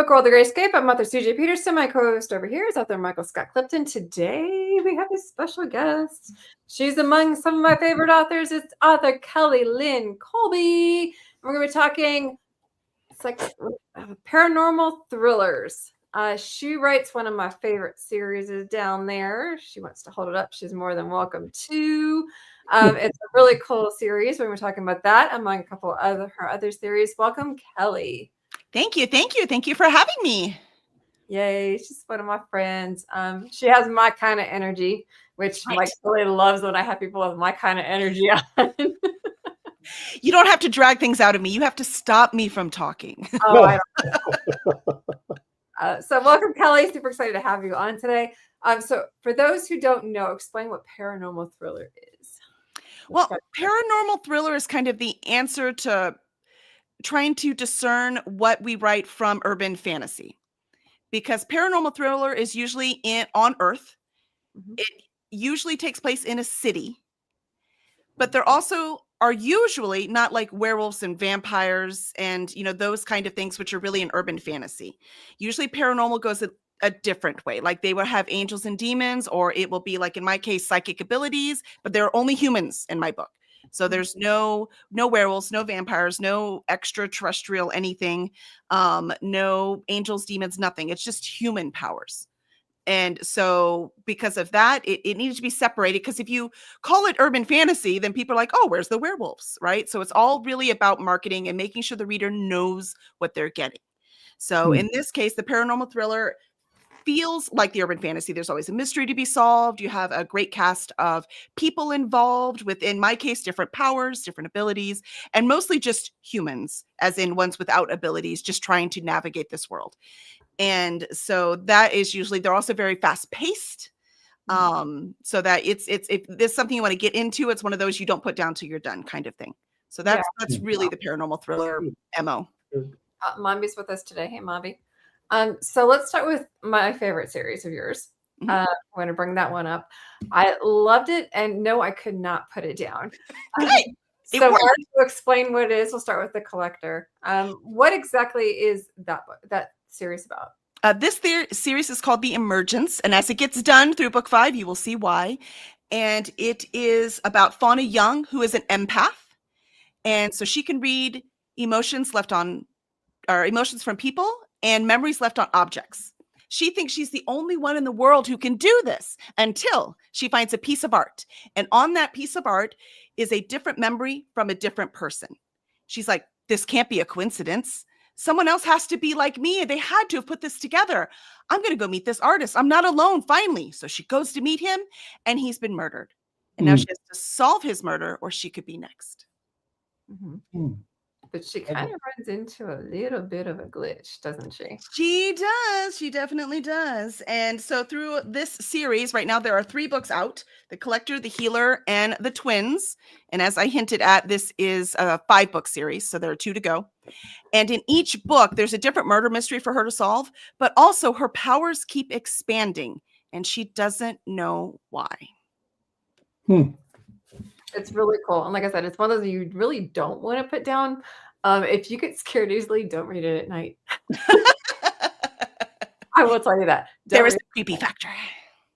Book World, The Great Escape. I'm author CJ Peterson. My co-host over here is author Michael Scott Clifton. Today we have a special guest. She's among some of my favorite authors. It's author Kelly Lynn Colby. We're going to be talking paranormal thrillers. She writes one of my favorite series down there. She wants to hold it up. She's more than welcome to. It's a really cool series when we're talking about that, among a couple of her other series. Welcome, Kelly. Thank you. Thank you. Thank you for having me. Yay. She's one of my friends. She has my kind of energy, which like really loves when I have people with my kind of energy on. You don't have to drag things out of me. You have to stop me from talking. Oh, I don't. So welcome, Kelly. Super excited to have you on today. So for those who don't know, explain what paranormal thriller is. Well, paranormal thriller is kind of the answer to trying to discern what we write from urban fantasy, because paranormal thriller is usually on Earth. Mm-hmm. It usually takes place in a city, but there also are usually not like werewolves and vampires and, those kind of things, which are really an urban fantasy. Usually paranormal goes a different way. Like they will have angels and demons, or it will be like, in my case, psychic abilities, but there are only humans in my book. So there's no werewolves, no vampires, no extraterrestrial anything, no angels, demons, nothing. It's just human powers. And so because of that, it needs to be separated, because if you call it urban fantasy, then people are like, oh, where's the werewolves, right? So it's all really about marketing and making sure the reader knows what they're getting. So in this case, the paranormal thriller feels like the urban fantasy. There's always a mystery to be solved. You have a great cast of people involved with, in my case, different powers, different abilities, and mostly just humans, as in ones without abilities, just trying to navigate this world. And so that is usually, they're also very fast paced. So that if there's something you want to get into, it's one of those you don't put down till you're done kind of thing. So that's really the paranormal thriller MO. Mombi's with us today. Hey, Mombi. So let's start with my favorite series of yours. I'm going to bring that one up. I loved it, and no, I could not put it down. So to explain what it is, we'll start with The Collector. What exactly is that series about? This series is called The Emergence, and as it gets done through book 5, you will see why. And it is about Fauna Young, who is an empath, and so she can read emotions from people and memories left on objects. She thinks she's the only one in the world who can do this until she finds a piece of art. And on that piece of art is a different memory from a different person. She's like, this can't be a coincidence. Someone else has to be like me. They had to have put this together. I'm going to go meet this artist. I'm not alone, finally. So she goes to meet him, and he's been murdered. And now she has to solve his murder, or she could be next. But she kind of runs into a little bit of a glitch, doesn't she? She does. She definitely does. And so through this series, right now, there are 3 books out: The Collector, The Healer, and The Twins. And as I hinted at, this is a 5-book series, so there are 2 to go. And in each book, there's a different murder mystery for her to solve, but also her powers keep expanding, and she doesn't know why. It's really cool. And like I said, it's one of those you really don't want to put down. If you get scared easily, don't read it at night. I will tell you that. There is a creepy factor.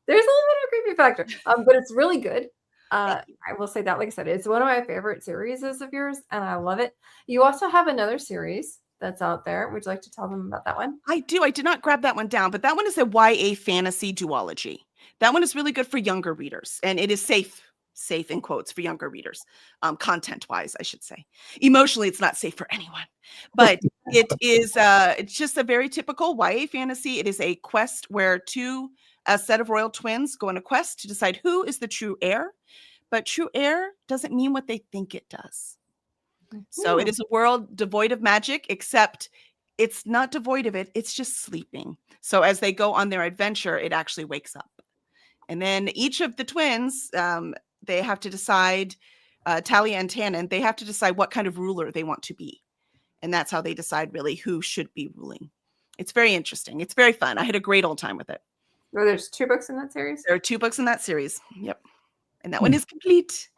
There's a little bit of a creepy factor, but it's really good. I will say that, like I said, it's one of my favorite series of yours, and I love it. You also have another series that's out there. Would you like to tell them about that one? I do. I did not grab that one down, but that one is a YA fantasy duology. That one is really good for younger readers, and it is safe in quotes for younger readers, content wise, I should say. Emotionally, it's not safe for anyone, but it is, it's just a very typical YA fantasy. It is a quest where a set of royal twins go on a quest to decide who is the true heir, but true heir doesn't mean what they think it does. So it is a world devoid of magic, except it's not devoid of it. It's just sleeping. So as they go on their adventure, it actually wakes up. And then each of the twins, they have to decide, Talia and Tannen, they have to decide what kind of ruler they want to be. And that's how they decide really who should be ruling. It's very interesting. It's very fun. I had a great old time with it. Well, there's 2 books in that series? There are 2 books in that series. Yep. And that one is complete.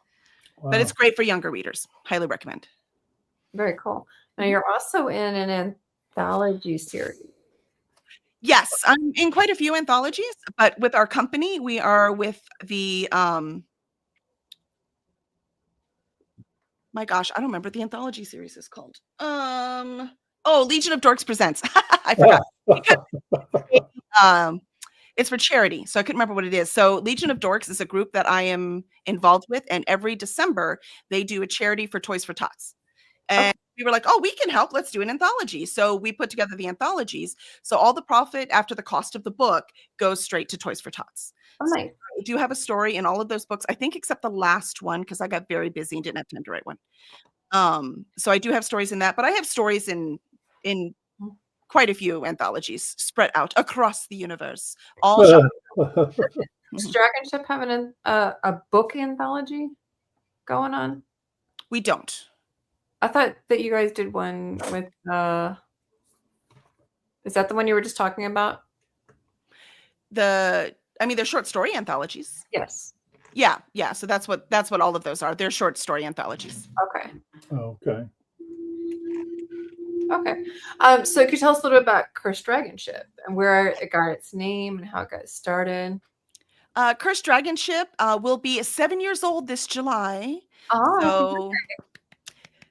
Wow. But it's great for younger readers. Highly recommend. Very cool. Now you're also in an anthology series. Yes, I'm in quite a few anthologies, but with our company, we are with the my gosh, I don't remember what the anthology series is called. Oh, Legion of Dorks Presents. I forgot. Because um it's for charity, so I couldn't remember what it is. So Legion of Dorks is a group that I am involved with, and every December they do a charity for Toys for Tots. Oh, And we were like, "Oh, we can help. Let's do an anthology." So we put together the anthologies. So all the profit after the cost of the book goes straight to Toys for Tots. oh, So nice. I do have a story in all of those books, I think except the last one because I got very busy and didn't have time to write one. So I do have stories in that, but I have stories in quite a few anthologies spread out across the universe. All shop. Does Dragon Ship have a book anthology going on? We don't. I thought that you guys did one with is that the one you were just talking about? I mean, they're short story anthologies. Yes. Yeah, yeah. So that's what all of those are. They're short story anthologies. Okay. Okay. Okay. So could you tell us a little bit about Cursed Dragon Ship and where it got its name and how it got started? Cursed Dragon Ship will be 7 years old this July. Oh, So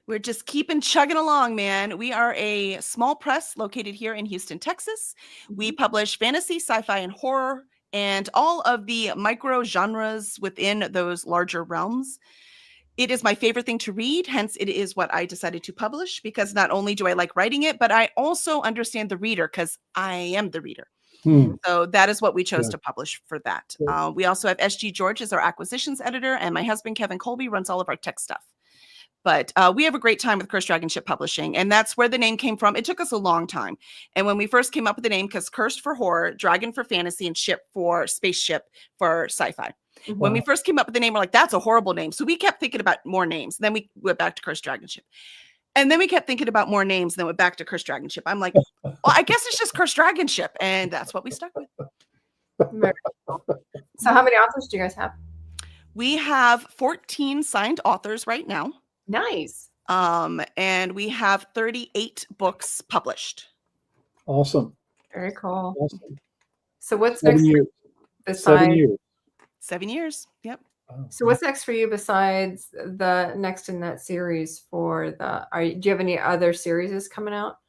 we're just keeping chugging along, man. We are a small press located here in Houston, Texas. We publish fantasy, sci-fi, and horror, and all of the micro genres within those larger realms. It is my favorite thing to read, hence it is what I decided to publish, because not only do I like writing it, but I also understand the reader because I am the reader. So that is what we chose to publish for that. We also have SG George as our acquisitions editor, and my husband, Kevin Colby, runs all of our tech stuff. But we have a great time with Cursed Dragon Ship Publishing, and that's where the name came from. It took us a long time. And when we first came up with the name, because Cursed for horror, Dragon for fantasy, and Ship for spaceship for sci-fi. When we first came up with the name, we're like, that's a horrible name. So we kept thinking about more names. Then we went back to Cursed Dragon Ship. And then we kept thinking about more names, and then went back to Cursed Dragon Ship. I'm like, well, I guess it's just Cursed Dragon Ship. And that's what we stuck with. very cool. So how many authors do you guys have? We have 14 signed authors right now. Nice. And we have 38 books published. Awesome. Very cool. Awesome. So what's 7 next years. besides 7 years. 7 years. Yep. So what's next for you besides the next in that series for do you have any other series coming out?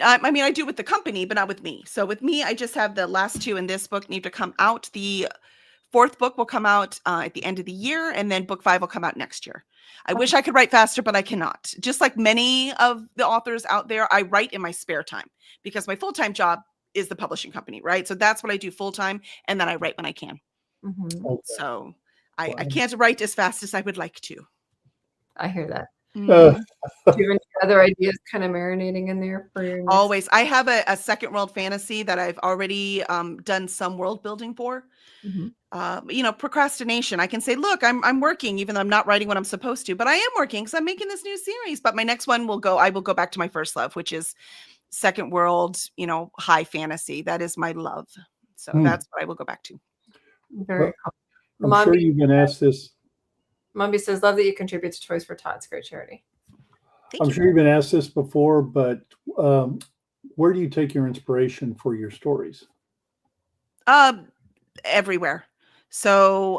I mean, I do with the company, but not with me. So with me, I just have the last two in this book need to come out. The fourth book will come out at the end of the year, and then book 5 will come out next year. I wish I could write faster, but I cannot. Just like many of the authors out there, I write in my spare time because my full-time job is the publishing company, right? So that's what I do full-time, and then I write when I can. Okay. So I can't write as fast as I would like to. I hear that. Uh, Do you have any other ideas kind of marinating in there for your next? Always. I have a second world fantasy that I've already done some world building for. Procrastination. I can say, look, I'm working, even though I'm not writing what I'm supposed to, but I am working because I'm making this new series. But my next one I will go back to my first love, which is second world, high fantasy. That is my love. So that's what I will go back to. Very cool. I'm sure you've been asked this. Mombi says, love that you contribute to Toys for Tots. Great charity. I'm sure you've been asked this before, but where do you take your inspiration for your stories? Everywhere. So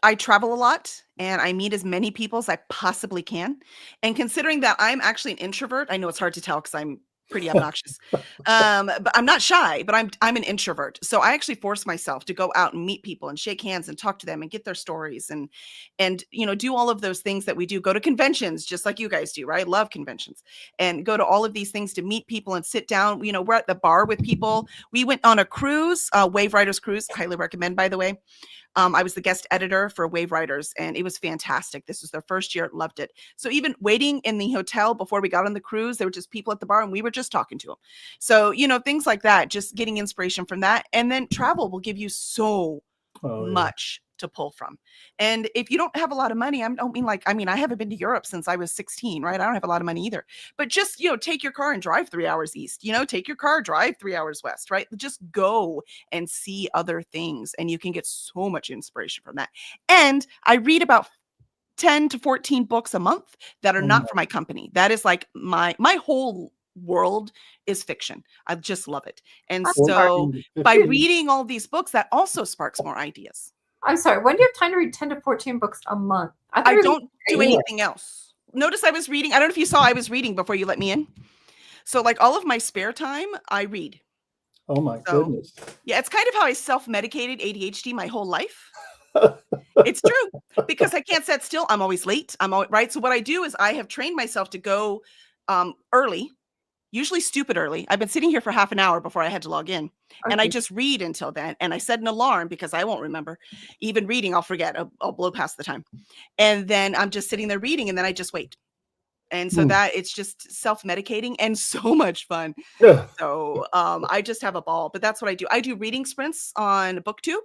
I travel a lot and I meet as many people as I possibly can. And considering that I'm actually an introvert, I know it's hard to tell because I'm pretty obnoxious. But I'm not shy, but I'm an introvert. So I actually force myself to go out and meet people and shake hands and talk to them and get their stories and do all of those things that we do. Go to conventions just like you guys do, right? I love conventions and go to all of these things to meet people and sit down. We're at the bar with people. We went on a cruise, Wave Riders cruise, highly recommend, by the way. I was the guest editor for Wave Riders, and it was fantastic. This was their first year. Loved it. So even waiting in the hotel before we got on the cruise, there were just people at the bar, and we were just talking to them. So, things like that, just getting inspiration from that. And then travel will give you so much to pull from. And if you don't have a lot of money, I haven't been to Europe since I was 16, right? I don't have a lot of money either. But just, take your car and drive 3 hours east, take your car, drive 3 hours west, right? Just go and see other things. And you can get so much inspiration from that. And I read about 10 to 14 books a month that are not for my company. That is like my whole world is fiction. I just love it. And I'm so sorry. by reading all these books, that also sparks more ideas. I'm sorry. When do you have time to read 10 to 14 books a month? I don't do anything else. Notice I was reading. I don't know if you saw I was reading before you let me in. So like all of my spare time, I read. Oh my goodness. Yeah, it's kind of how I self-medicated ADHD my whole life. It's true, because I can't sit still. I'm always late. Right. So what I do is I have trained myself to go early, usually stupid early. I've been sitting here for half an hour before I had to log in. Okay. And I just read until then. And I set an alarm because I won't remember. Even reading, I'll forget. I'll blow past the time. And then I'm just sitting there reading, and then I just wait. And so that it's just self-medicating and so much fun. Yeah. So I just have a ball, but that's what I do. I do reading sprints on BookTube.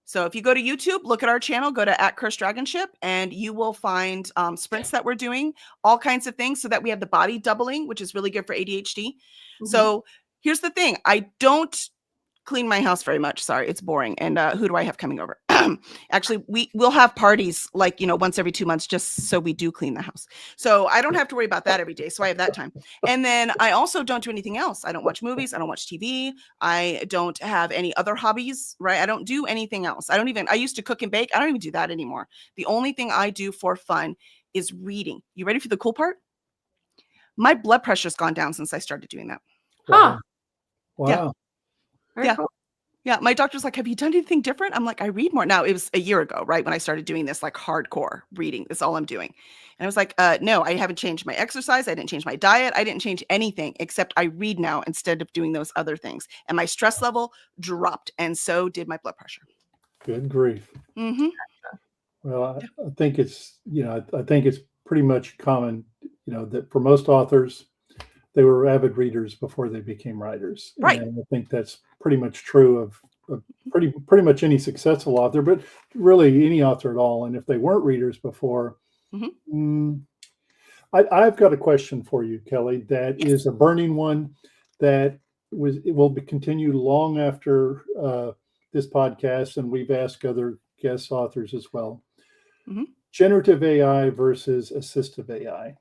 So if you go to YouTube, look at our channel, go to @CursedDragonship, and you will find sprints that we're doing, all kinds of things, so that we have the body doubling, which is really good for ADHD. Mm-hmm. So here's the thing. I don't clean my house very much. Sorry, it's boring. And who do I have coming over? Actually, we'll have parties like, once every 2 months, just so we do clean the house. So I don't have to worry about that every day. So I have that time. And then I also don't do anything else. I don't watch movies. I don't watch TV. I don't have any other hobbies, right? I don't do anything else. I used to cook and bake. I don't even do that anymore. The only thing I do for fun is reading. You ready for the cool part? My blood pressure's gone down since I started doing that. Huh. Wow. Yeah. Yeah. Cool. Yeah. My doctor's like, have you done anything different? I'm like, I read more. Now, it was a year ago, right? When I started doing this like hardcore reading. That's all I'm doing. And I was like, no, I haven't changed my exercise. I didn't change my diet. I didn't change anything except I read now instead of doing those other things. And my stress level dropped. And so did my blood pressure. Good grief. Mm-hmm. Well, I think it's, I think it's pretty much common, that for most authors, they were avid readers before they became writers. Right. And I think that's pretty much true of pretty much any successful author, but really any author at all. And if they weren't readers before, I've got a question for you, Kelly, that is a burning one that it will be continued long after this podcast, and we've asked other guest authors as well. Generative AI versus assistive AI.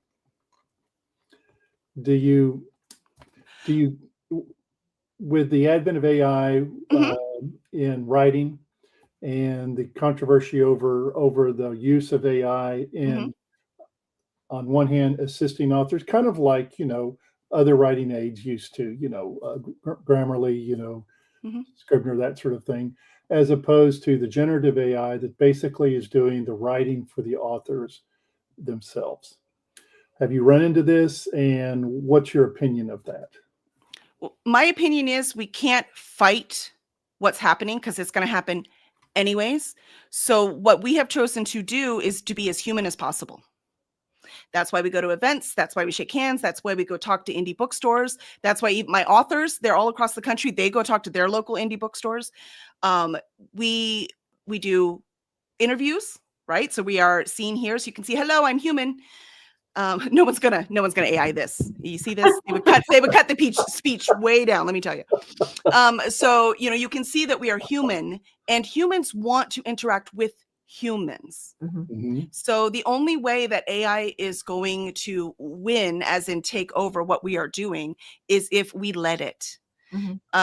Do you, with the advent of AI in writing and the controversy over the use of AI in, on one hand, assisting authors, kind of like, other writing aids used to, Grammarly, Scrivener, that sort of thing, as opposed to the generative AI that basically is doing the writing for the authors themselves. Have you run into this, and what's your opinion of that? Well, my opinion is we can't fight what's happening because it's going to happen anyways. So what we have chosen to do is to be as human as possible. That's why we go to events. That's why we shake hands. That's why we go talk to indie bookstores. That's why my authors, they're all across the country. They go talk to their local indie bookstores. We do interviews, right? So we are seen here. So you can see, hello, I'm human. No one's gonna AI this. You see this? They would cut the speech way down. Let me tell you. So you can see that we are human, and humans want to interact with humans. So the only way that AI is going to win, as in take over what we are doing, is if we let it.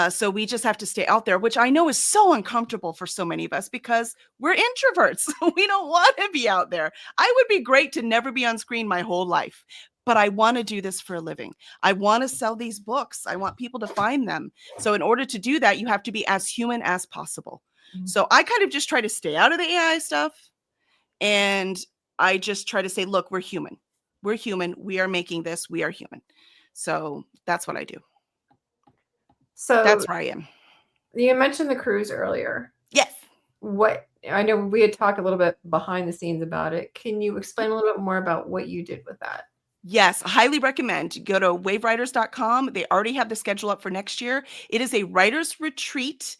So we just have to stay out there, which I know is so uncomfortable for so many of us because we're introverts. We don't want to be out there. I would be great to never be on screen my whole life, but I want to do this for a living. I want to sell these books. I want people to find them. So in order to do that, you have to be as human as possible. So I kind of just try to stay out of the AI stuff. And I just try to say, look, we're human. We're human. We are making this. We are human. So that's what I do. So that's where I am. You mentioned the cruise earlier. Yes. I know we had talked a little bit behind the scenes about it. Can you explain a little bit more about what you did with that? Yes, I highly recommend. Go to wavewriters.com. They already have the schedule up for next year. It is a writer's retreat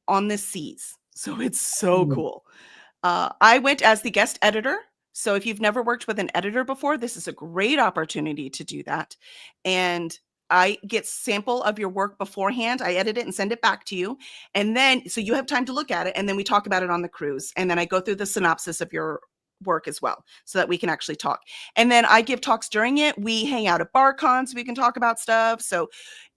on the seas. So it's so cool. I went as the guest editor. So if you've never worked with an editor before, this is a great opportunity to do that. And I get sample of your work beforehand. I edit it and send it back to you. And then, so you have time to look at it. And then we talk about it on the cruise. And then I go through the synopsis of your work as well, so that we can actually talk. And then I give talks during it. We hang out at bar cons, we can talk about stuff. So,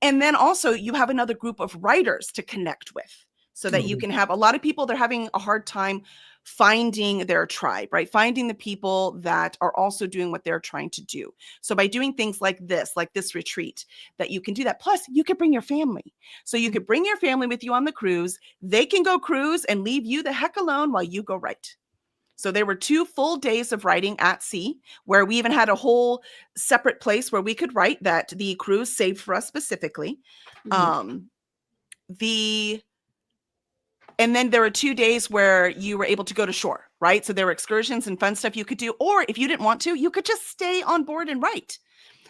and then also you have another group of writers to connect with, so that you can have a lot of people, they're having a hard time finding their tribe, right? Finding the people that are also doing what they're trying to do. So by doing things like this retreat, that you can do that. Plus you could bring your family. So you could bring your family with you on the cruise. They can go cruise and leave you the heck alone while you go write. So there were 2 full days of writing at sea, where we even had a whole separate place where we could write that the cruise saved for us specifically. And then there were 2 days where you were able to go to shore, right? So there were excursions and fun stuff you could do. Or if you didn't want to, you could just stay on board and write.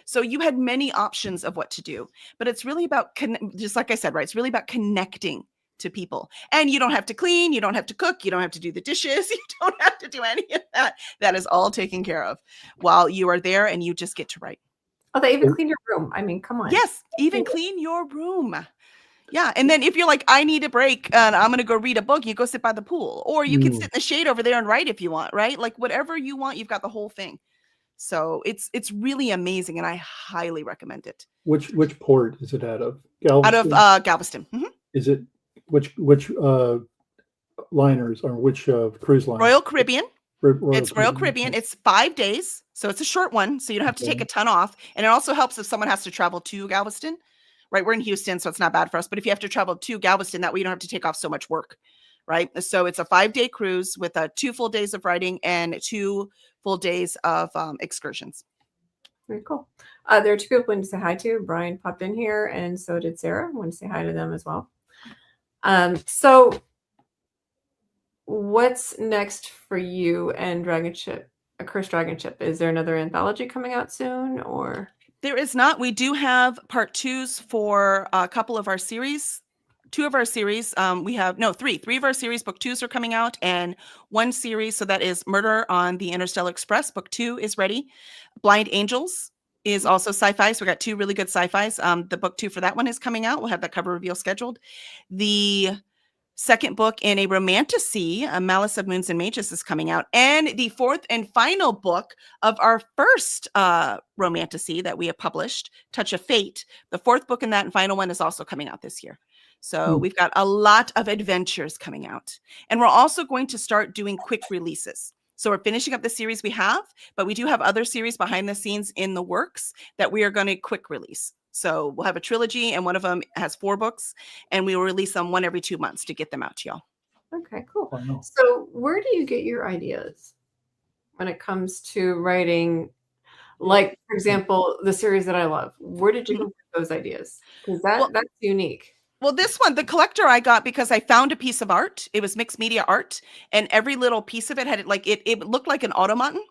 So you had many options of what to do. But it's really about, just like I said, right? It's really about connecting to people. And you don't have to clean. You don't have to cook. You don't have to do the dishes. You don't have to do any of that. That is all taken care of while you are there, and you just get to write. Oh, they even clean your room. I mean, come on. Yes, even clean your room. Yeah. And then if you're like, I need a break and I'm going to go read a book, you go sit by the pool, or you can sit in the shade over there and write if you want, right? Like whatever you want, you've got the whole thing. So it's really amazing, and I highly recommend it. Which port is it out of? Galveston? Out of Galveston. Mm-hmm. Is it which liners, or which cruise line? Royal Caribbean. Royal Caribbean. Caribbean. It's 5 days. So it's a short one. So you don't have to take a ton off. And it also helps if someone has to travel to Galveston. Right, we're in Houston, so it's not bad for us. But if you have to travel to Galveston, that way you don't have to take off so much work, right? So it's a 5-day cruise with 2 full days of writing and 2 full days of excursions. Very cool. There are 2 people I want to say hi to. Brian popped in here, and so did Sarah. I want to say hi to them as well. So what's next for you and Dragon Ship, A Cursed Dragon Ship? Is there another anthology coming out soon, or? There is not. We do have part 2s for a couple of our series. 2 of our series. We have 3. 3 of our series book 2s are coming out, and 1 series. So that is Murder on the Interstellar Express. Book 2 is ready. Blind Angels is also sci-fi. So we got 2 really good sci-fis. The book 2 for that one is coming out. We'll have that cover reveal scheduled. The second book in a romantasy, A Malice of Moons and Mages, is coming out. And the 4th and final book of our first romantasy that we have published, Touch of Fate, the 4th book in that and final one is also coming out this year. So we've got a lot of adventures coming out. And we're also going to start doing quick releases. So we're finishing up the series we have, but we do have other series behind the scenes in the works that we are going to quick release. So we'll have a trilogy, and one of them has 4 books, and we will release them 1 every 2 months to get them out to y'all. Okay, cool. So where do you get your ideas when it comes to writing? Like, for example, the series that I love. Where did you get those ideas? Because that's unique. Well, this one, the collector I got because I found a piece of art. It was mixed media art, and every little piece of it had it looked like an automaton.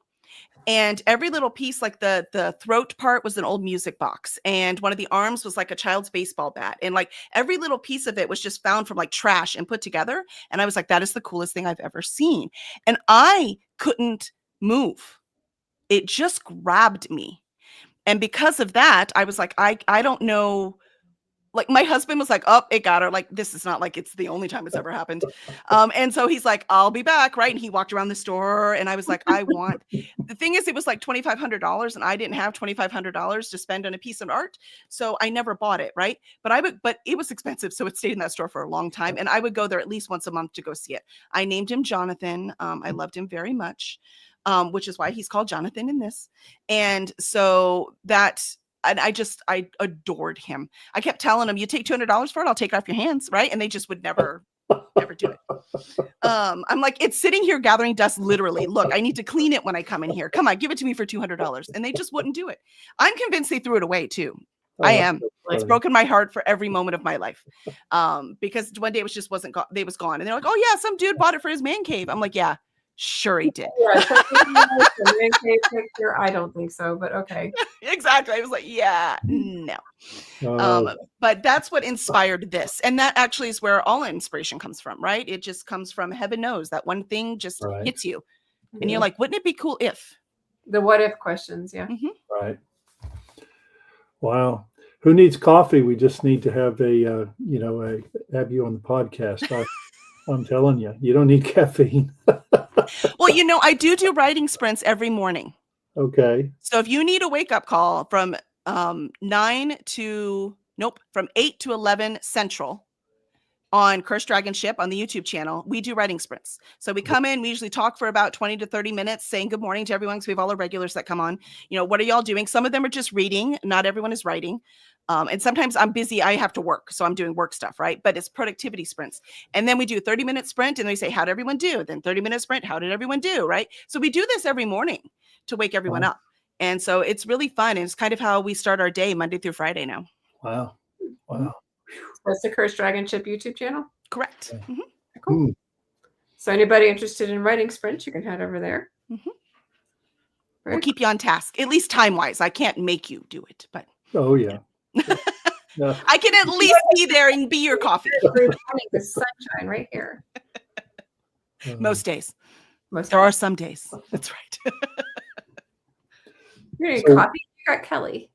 And every little piece, like the throat part was an old music box. And one of the arms was like a child's baseball bat. And like every little piece of it was just found from like trash and put together. And I was like, that is the coolest thing I've ever seen. And I couldn't move. It just grabbed me. And because of that, I was like, I don't know. Like my husband was like, oh, it got her. Like, this is not like it's the only time it's ever happened. And so he's like, I'll be back. Right. And he walked around the store and I was like, the thing is, it was like $2,500 and I didn't have $2,500 to spend on a piece of art. So I never bought it. Right. But it was expensive. So it stayed in that store for a long time. And I would go there at least once a month to go see it. I named him Jonathan. I loved him very much, which is why he's called Jonathan in this. And so and I adored him. I kept telling him, you take $200 for it, I'll take it off your hands. Right. And they just would never do it. I'm like, it's sitting here gathering dust. Literally. Look, I need to clean it when I come in here. Come on, give it to me for $200. And they just wouldn't do it. I'm convinced they threw it away too. I am. It's broken my heart for every moment of my life. Because one day it was gone. And they're like, oh yeah, some dude bought it for his man cave. I'm like, yeah. Sure he did. I don't think so, but okay. Exactly. I was like, yeah, no. But that's what inspired this. And that actually is where all inspiration comes from, right? It just comes from heaven knows that one thing just hits you. And you're like, wouldn't it be cool if? The what if questions, yeah. Mm-hmm. Right. Wow. Who needs coffee? We just need to have have you on the podcast. I'm telling you, you don't need caffeine. Well, I do writing sprints every morning. Okay. So if you need a wake-up call from 8 to 11 Central on Cursed Dragon Ship on the YouTube channel, we do writing sprints. So we come in, we usually talk for about 20 to 30 minutes, saying good morning to everyone, because we have all our regulars that come on. What are y'all doing? Some of them are just reading. Not everyone is writing. And sometimes I'm busy. I have to work. So I'm doing work stuff, right? But it's productivity sprints. And then we do a 30-minute sprint, and we say, how did everyone do? Then 30-minute sprint, how did everyone do, right? So we do this every morning to wake everyone up. And so it's really fun. And it's kind of how we start our day Monday through Friday now. Wow. That's the Cursed Dragon Ship YouTube channel? Correct. Yeah. Mm-hmm. Cool. So anybody interested in writing sprints, you can head over there. Mm-hmm. We'll keep you on task, at least time-wise. I can't make you do it, but. Oh, yeah. No. I can at least be there and be your coffee. The sunshine right here. Most days. There are some days. That's right. You need coffee? You got Kelly.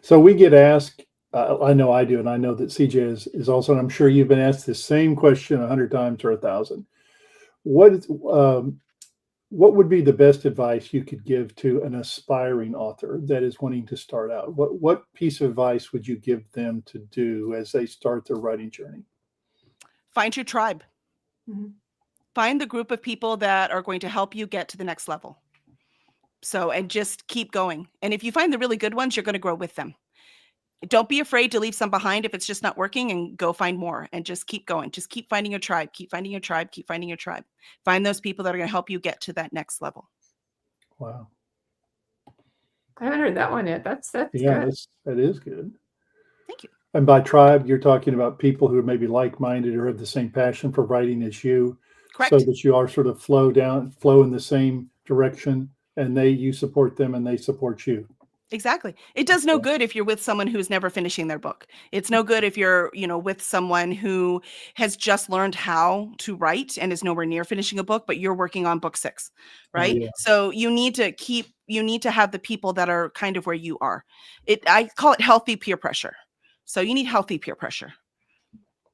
So we get asked, I know I do, and I know that CJ is also, and I'm sure you've been asked the same question 100 times or 1,000. What would be the best advice you could give to an aspiring author that is wanting to start out? What piece of advice would you give them to do as they start their writing journey? Find your tribe. Mm-hmm. Find the group of people that are going to help you get to the next level. And just keep going. And if you find the really good ones, you're going to grow with them. Don't be afraid to leave some behind if it's just not working, and go find more, and just keep going. Just keep finding your tribe, keep finding your tribe, keep finding your tribe. Find those people that are going to help you get to that next level. Wow. I haven't heard that one yet. That's good. That is good. Thank you. And by tribe, you're talking about people who are maybe like-minded or have the same passion for writing as you. Correct. So that you are sort of flow in the same direction, and you support them and they support you. Exactly. It does no good if you're with someone who's never finishing their book. It's no good if you're, with someone who has just learned how to write and is nowhere near finishing a book, but you're working on book 6, right? Oh, yeah. So you need to have the people that are kind of where you are. I call it healthy peer pressure. So you need healthy peer pressure.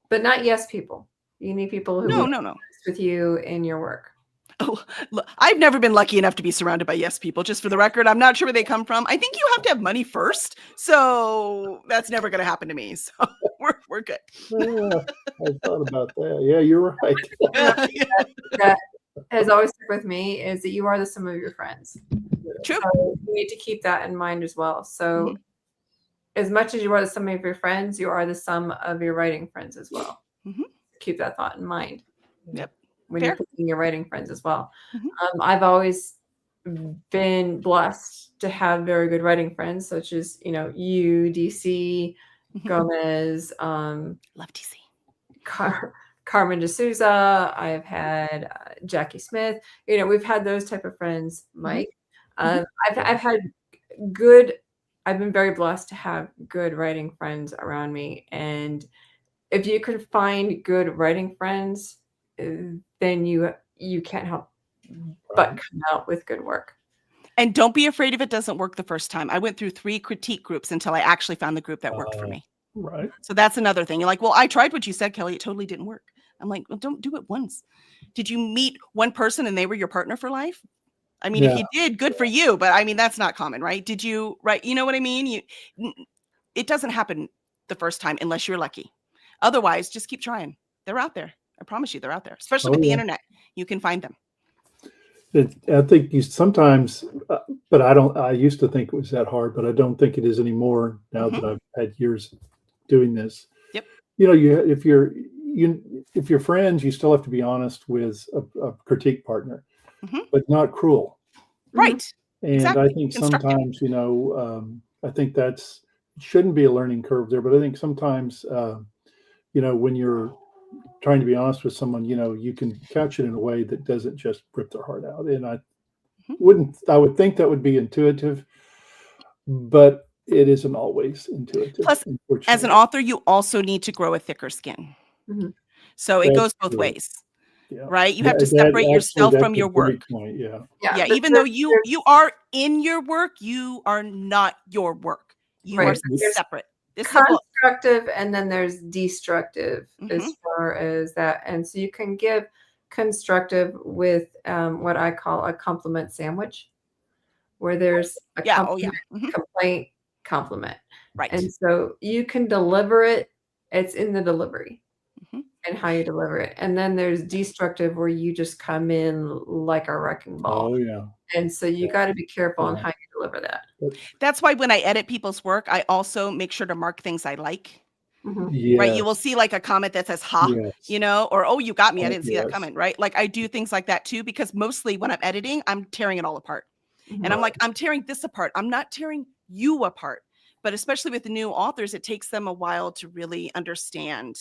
But not yes people. You need people who no. with you in your work. Oh, look, I've never been lucky enough to be surrounded by yes people. Just for the record, I'm not sure where they come from. I think you have to have money first, so that's never going to happen to me. So we're good. Yeah, I thought about that. Yeah, you're right. That has always stuck with me is that you are the sum of your friends. True. So you need to keep that in mind as well. So as much as you are the sum of your friends, you are the sum of your writing friends as well. Mm-hmm. Keep that thought in mind. Yep. When Fair. you're picking your writing friends as well. Mm-hmm. I've always been blessed to have very good writing friends, such as, you, DC, Gomez, love DC. Carmen D'Souza. I've had Jackie Smith. We've had those type of friends, Mike. I've been very blessed to have good writing friends around me. And if you could find good writing friends, then you can't help but come out with good work. And don't be afraid if it doesn't work the first time. I went through 3 critique groups until I actually found the group that worked for me. Right. So that's another thing. You're like, well, I tried what you said, Kelly. It totally didn't work. I'm like, well, don't do it once. Did you meet one person and they were your partner for life? I mean, if you did, good for you. But I mean, that's not common, right? Did you, right? You know what I mean? It doesn't happen the first time unless you're lucky. Otherwise, just keep trying. They're out there. I promise you they're out there, especially with the internet. You can find them. I think you sometimes, but I used to think it was that hard, but I don't think it is anymore now that I've had years doing this. Yep. If you're friends, you still have to be honest with a critique partner, but not cruel. Right. And exactly. I think sometimes, I think shouldn't be a learning curve there, but I think sometimes, when you're trying to be honest with someone, you can couch it in a way that doesn't just rip their heart out. And I would think that would be intuitive, but it isn't always intuitive. Plus, as an author, you also need to grow a thicker skin. Mm-hmm. So it goes both ways, right? You have to separate yourself from your work. Point, yeah. Even though you are in your work, you are not your work. You are separate. This constructive and then there's destructive as far as that. And so you can give constructive with what I call a compliment sandwich, where there's a compliment, complaint, compliment. Right. And so you can deliver it. It's in the delivery and how you deliver it. And then there's destructive, where you just come in like a wrecking ball. Oh, yeah. And so you got to be careful on how you deliver that. That's why when I edit people's work, I also make sure to mark things I like. Yes. Right. You will see like a comment that says, ha, you know, or, oh, you got me. I didn't see that comment. Right. Like I do things like that too, because mostly when I'm editing, I'm tearing it all apart. And I'm like, I'm tearing this apart. I'm not tearing you apart. But especially with the new authors, it takes them a while to really understand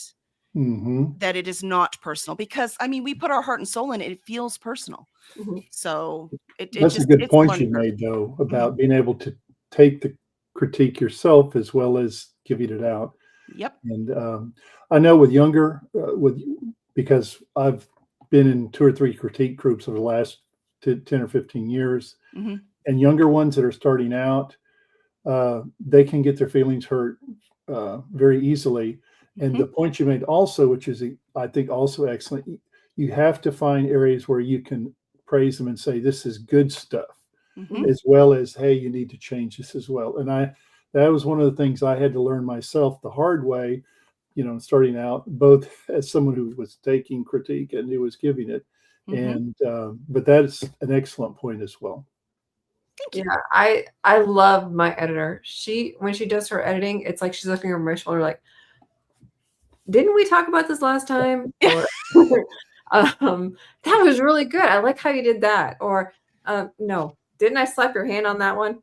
that it is not personal, because I mean, we put our heart and soul in it. It feels personal. So that's a good point you made, though, about being able to take the critique yourself as well as giving it out. Yep. And I know with younger, because I've been in 2 or 3 critique groups over the last 10 or 15 years, and younger ones that are starting out, they can get their feelings hurt very easily. And the point you made also, which is, I think, also excellent, you have to find areas where you can praise them and say, this is good stuff, as well as, hey, you need to change this as well. And that was one of the things I had to learn myself the hard way, you know, starting out, both as someone who was taking critique and who was giving it. And but that is an excellent point as well. Yeah, I love my editor. When she does her editing, it's like she's looking over my shoulder like, didn't we talk about this last time? Or that was really good. I like how you did that. Or no, didn't I slap your hand on that one?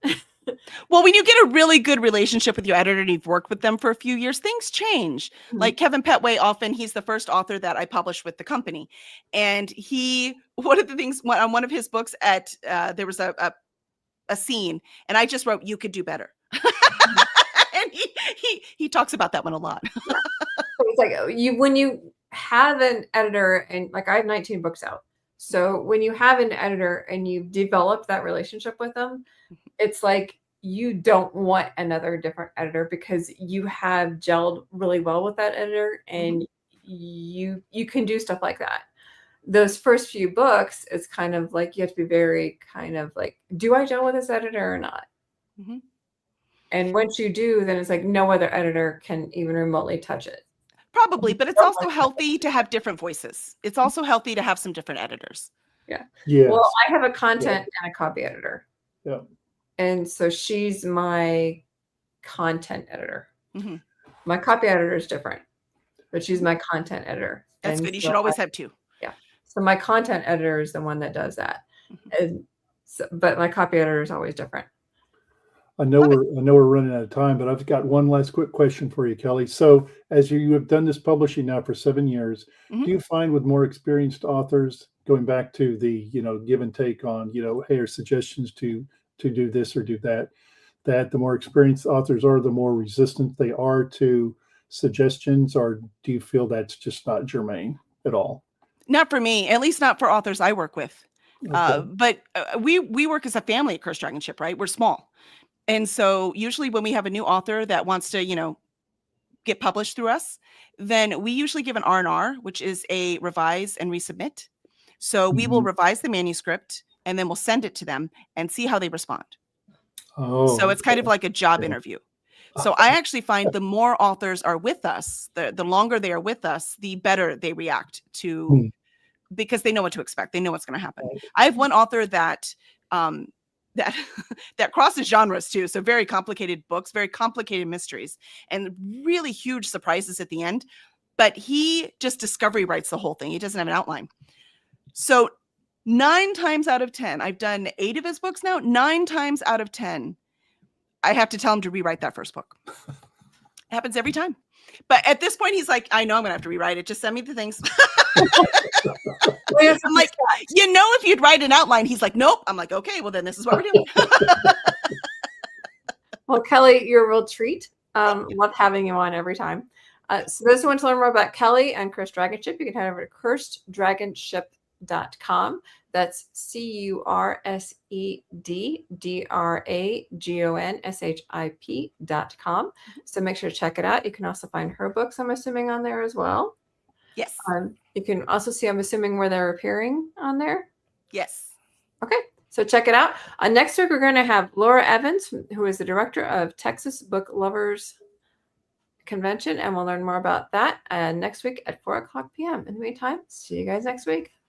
Well, when you get a really good relationship with your editor and you've worked with them for a few years, things change. Like Kevin Petway, he's the first author that I published with the company. And one of the things on one of his books there was a scene, and I just wrote, you could do better. And he talks about that one a lot. It's like when you have an editor, and like I have 19 books out. So when you have an editor and you've developed that relationship with them, it's like you don't want another different editor, because you have gelled really well with that editor, and you can do stuff like that. Those first few books, it's kind of like you have to be very kind of like, do I gel with this editor or not? And once you do, then it's like no other editor can even remotely touch it. Probably, but it's also healthy to have different voices. It's also healthy to have some different editors. Yeah. Yes. Well, I have a content and a copy editor. Yeah. And so she's my content editor. My copy editor is different, but she's my content editor. That's good. You should always have 2. Yeah. So my content editor is the one that does that. And so, but my copy editor is always different. I know we're running out of time, but I've got one last quick question for you, Kelly. So as you have done this publishing now for 7 years, do you find with more experienced authors, going back to the, you know, give and take on, you know, hey, or suggestions to do this or do that, that the more experienced authors are, the more resistant they are to suggestions? Or do you feel that's just not germane at all? Not for me, at least not for authors I work with. Okay. But we work as a family at Cursed Dragon Ship, right? We're small. And so usually when we have a new author that wants to, you know, get published through us, then we usually give an R&R, which is a revise and resubmit. So we will revise the manuscript, and then we'll send it to them and see how they respond. So it's kind of like a job interview. So I actually find the more authors are with us, the longer they are with us, the better they react to, because they know what to expect. They know what's going to happen. I have one author that crosses genres too. So very complicated books, very complicated mysteries, and really huge surprises at the end. But he just discovery writes the whole thing. He doesn't have an outline. So 9 times out of 10, I've done 8 of his books now. 9 times out of 10, I have to tell him to rewrite that first book. It happens every time. But at this point, he's like, I know I'm going to have to rewrite it. Just send me the things. I'm like, you know, if you'd write an outline, he's like, nope. I'm like, okay, well, then this is what we're doing. Well, Kelly, you're a real treat. Love having you on every time. So those who want to learn more about Kelly and Cursed Dragon Ship, you can head over to curseddragonship.com. That's curseddragonship.com. So make sure to check it out. You can also find her books, I'm assuming, on there as well. Yes. You can also see, I'm assuming, where they're appearing on there. Yes. Okay, so check it out. Next week, we're going to have Laura Evans, who is the director of Texas Book Lovers Convention, and we'll learn more about that next week at 4:00 p.m. In the meantime, see you guys next week.